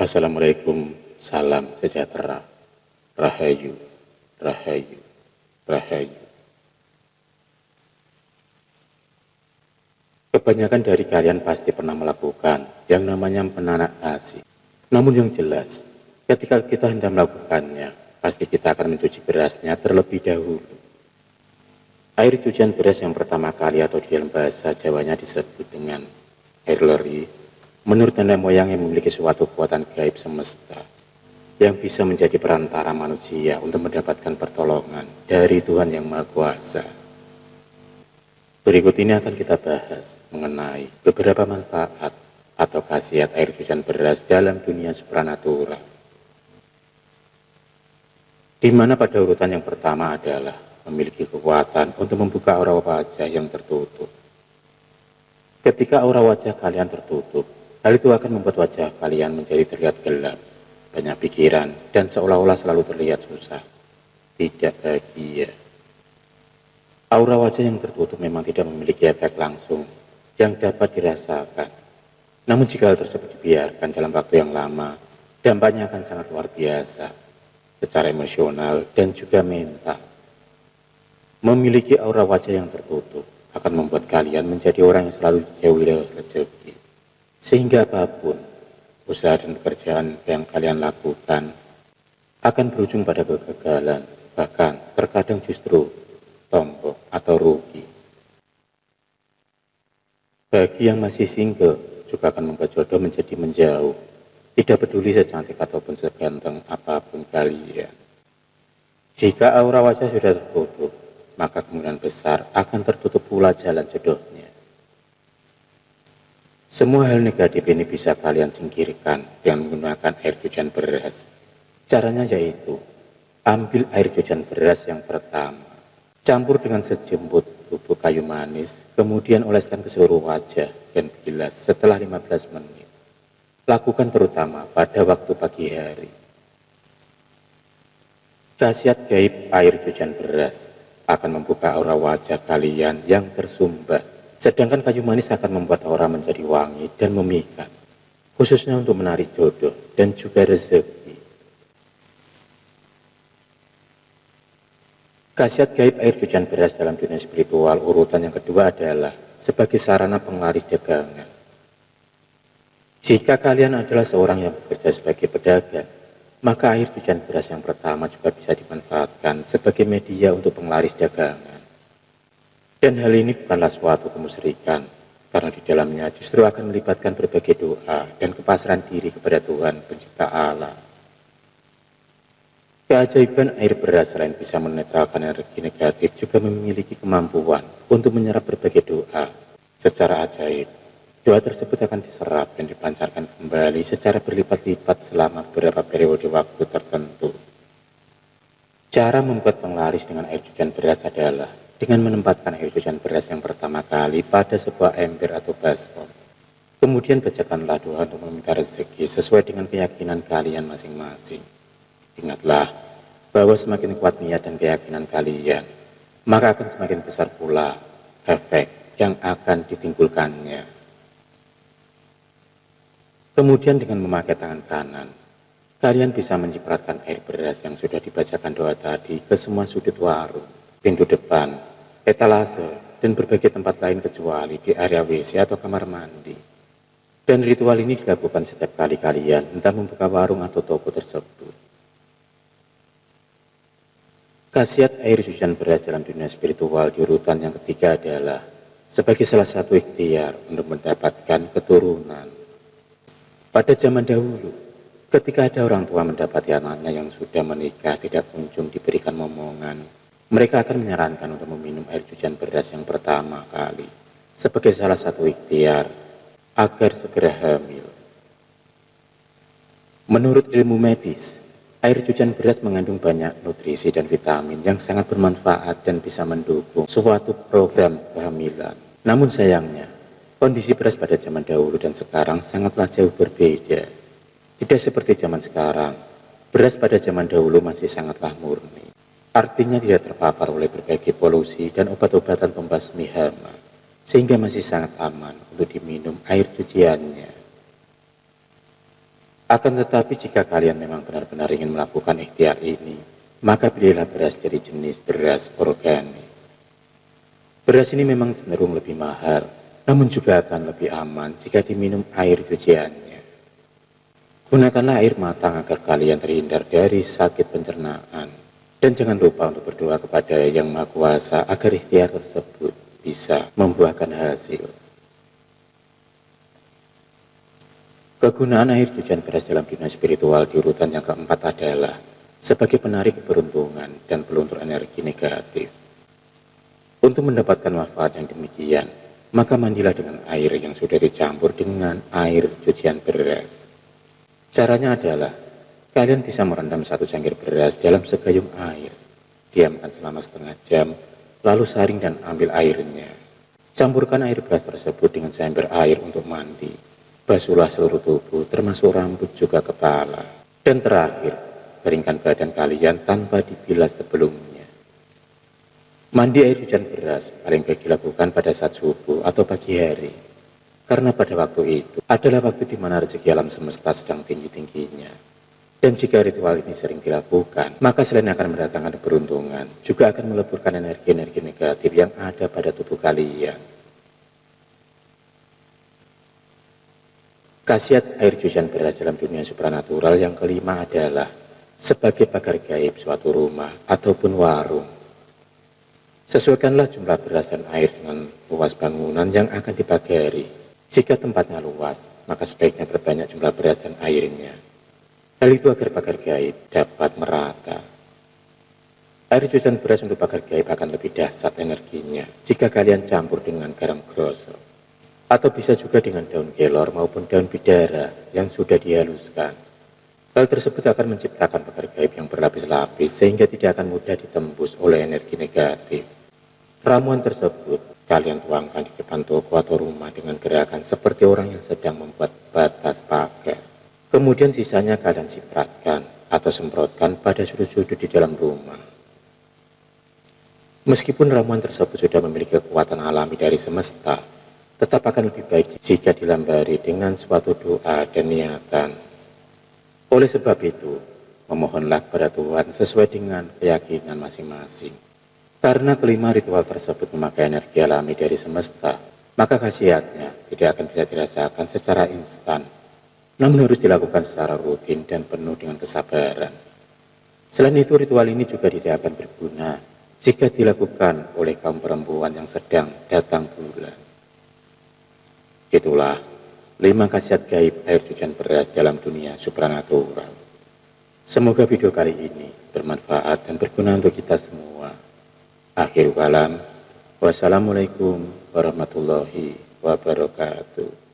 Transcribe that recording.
Assalamualaikum, salam sejahtera, rahayu, rahayu, rahayu. Kebanyakan dari kalian pasti pernah melakukan yang namanya menanak nasi. Namun yang jelas, ketika kita hendak melakukannya, pasti kita akan mencuci berasnya terlebih dahulu. Air cucian beras yang pertama kali atau di dalam bahasa Jawanya disebut dengan air leri. Menurut nenek moyang yang memiliki suatu kekuatan gaib semesta yang bisa menjadi perantara manusia untuk mendapatkan pertolongan dari Tuhan Yang Maha Kuasa. Berikut ini akan kita bahas mengenai beberapa manfaat atau khasiat air cucian beras dalam dunia supranatural. Di mana pada urutan yang pertama adalah memiliki kekuatan untuk membuka aura wajah yang tertutup. Ketika aura wajah kalian tertutup, hal itu akan membuat wajah kalian menjadi terlihat gelap, banyak pikiran, dan seolah-olah selalu terlihat susah, tidak bahagia. Aura wajah yang tertutup memang tidak memiliki efek langsung yang dapat dirasakan. Namun jika hal tersebut dibiarkan dalam waktu yang lama, dampaknya akan sangat luar biasa, secara emosional dan juga mental. Memiliki aura wajah yang tertutup akan membuat kalian menjadi orang yang selalu dijauhi oleh rezeki. Sehingga apapun usaha dan pekerjaan yang kalian lakukan akan berujung pada kegagalan, bahkan terkadang justru tombol atau rugi. Bagi yang masih single juga akan membuat jodoh menjadi menjauh, tidak peduli secantik ataupun seganteng apapun kalian. Jika aura wajah sudah tertutup, maka kemungkinan besar akan tertutup pula jalan jodohnya. Semua hal negatif ini bisa kalian singkirkan dengan menggunakan air cucian beras. Caranya yaitu, ambil air cucian beras yang pertama, campur dengan sejemput bubuk kayu manis, kemudian oleskan ke seluruh wajah dan bilas setelah 15 menit. Lakukan terutama pada waktu pagi hari. Khasiat gaib air cucian beras akan membuka aura wajah kalian yang tersumbat. Sedangkan kayu manis akan membuat aura menjadi wangi dan memikat, khususnya untuk menarik jodoh dan juga rezeki. Khasiat gaib air cucian beras dalam dunia spiritual urutan yang kedua adalah sebagai sarana penglaris dagangan. Jika kalian adalah seorang yang bekerja sebagai pedagang, maka air cucian beras yang pertama juga bisa dimanfaatkan sebagai media untuk penglaris dagangan. Dan hal ini bukanlah suatu kemusyrikan, karena di dalamnya justru akan melibatkan berbagai doa dan kepasrahan diri kepada Tuhan Pencipta alam. Keajaiban air beras selain bisa menetralkan energi negatif juga memiliki kemampuan untuk menyerap berbagai doa. Secara ajaib, doa tersebut akan diserap dan dipancarkan kembali secara berlipat-lipat selama beberapa periode waktu tertentu. Cara membuat penglaris dengan air cucian beras adalah dengan menempatkan air cucian beras yang pertama kali pada sebuah ember atau baskom. Kemudian bacakanlah doa untuk meminta rezeki sesuai dengan keyakinan kalian masing-masing. Ingatlah bahwa semakin kuat niat dan keyakinan kalian, maka akan semakin besar pula efek yang akan ditimbulkannya. Kemudian dengan memakai tangan kanan, kalian bisa mencipratkan air beras yang sudah dibacakan doa tadi ke semua sudut warung, pintu depan, etalase, dan berbagai tempat lain kecuali di area WC atau kamar mandi. Dan ritual ini dilakukan setiap kali kalian hendak membuka warung atau toko tersebut. Khasiat air cucian beras dalam dunia spiritual di urutan yang ketiga adalah sebagai salah satu ikhtiar untuk mendapatkan keturunan. Pada zaman dahulu, ketika ada orang tua mendapati anaknya yang sudah menikah tidak kunjung diberikan momongan, mereka akan menyarankan untuk meminum air cucian beras yang pertama kali sebagai salah satu ikhtiar agar segera hamil. Menurut ilmu medis, air cucian beras mengandung banyak nutrisi dan vitamin yang sangat bermanfaat dan bisa mendukung suatu program kehamilan. Namun sayangnya, kondisi beras pada zaman dahulu dan sekarang sangatlah jauh berbeda. Tidak seperti zaman sekarang, beras pada zaman dahulu masih sangatlah murni. Artinya tidak terpapar oleh berbagai polusi dan obat-obatan pembasmi hama, sehingga masih sangat aman untuk diminum air cuciannya. Akan tetapi jika kalian memang benar-benar ingin melakukan ikhtiar ini, maka pilihlah beras dari jenis beras organik. Beras ini memang cenderung lebih mahal, namun juga akan lebih aman jika diminum air cuciannya. Gunakanlah air matang agar kalian terhindar dari sakit pencernaan. Dan jangan lupa untuk berdoa kepada Yang Maha Kuasa agar ikhtiar tersebut bisa membuahkan hasil. Kegunaan air cucian beras dalam dunia spiritual di urutan yang keempat adalah sebagai penarik keberuntungan dan peluntur energi negatif. Untuk mendapatkan manfaat yang demikian, maka mandilah dengan air yang sudah dicampur dengan air cucian beras. Caranya adalah, kalian bisa merendam 1 cangkir beras dalam segayung air, diamkan selama setengah jam, lalu saring dan ambil airnya. Campurkan air beras tersebut dengan seember air untuk mandi. Basuhlah seluruh tubuh, termasuk rambut juga kepala. Dan terakhir, keringkan badan kalian tanpa dibilas sebelumnya. Mandi air hujan beras paling baik dilakukan pada saat subuh atau pagi hari. Karena pada waktu itu adalah waktu di mana rezeki alam semesta sedang tinggi-tingginya. Dan jika ritual ini sering dilakukan, maka selain akan mendatangkan keberuntungan, juga akan meleburkan energi-energi negatif yang ada pada tubuh kalian. Khasiat air cucian beras dalam dunia supranatural yang kelima adalah sebagai pagar gaib suatu rumah ataupun warung. Sesuaikanlah jumlah beras dan air dengan luas bangunan yang akan dipagari. Jika tempatnya luas, maka sebaiknya berbanyak jumlah beras dan airnya. Hal itu agar pagar gaib dapat merata. Air cucian beras untuk pagar gaib akan lebih dahsyat energinya jika kalian campur dengan garam grosok. Atau bisa juga dengan daun kelor maupun daun bidara yang sudah dihaluskan. Hal tersebut akan menciptakan pagar gaib yang berlapis-lapis sehingga tidak akan mudah ditembus oleh energi negatif. Ramuan tersebut kalian tuangkan di depan toko atau rumah dengan gerakan seperti orang yang sedang membuat batas pagar. Kemudian sisanya kalian cipratkan atau semprotkan pada sudut-sudut di dalam rumah. Meskipun ramuan tersebut sudah memiliki kekuatan alami dari semesta, tetap akan lebih baik jika dilambari dengan suatu doa dan niatan. Oleh sebab itu, memohonlah kepada Tuhan sesuai dengan keyakinan masing-masing. Karena kelima ritual tersebut memakai energi alami dari semesta, maka khasiatnya tidak akan bisa dirasakan secara instan, namun harus dilakukan secara rutin dan penuh dengan kesabaran. Selain itu, ritual ini juga tidak akan berguna jika dilakukan oleh kaum perempuan yang sedang datang bulan. Itulah 5 khasiat gaib air cucian beras dalam dunia supranatural. Semoga video kali ini bermanfaat dan berguna untuk kita semua. Akhirul kalam, wassalamualaikum warahmatullahi wabarakatuh.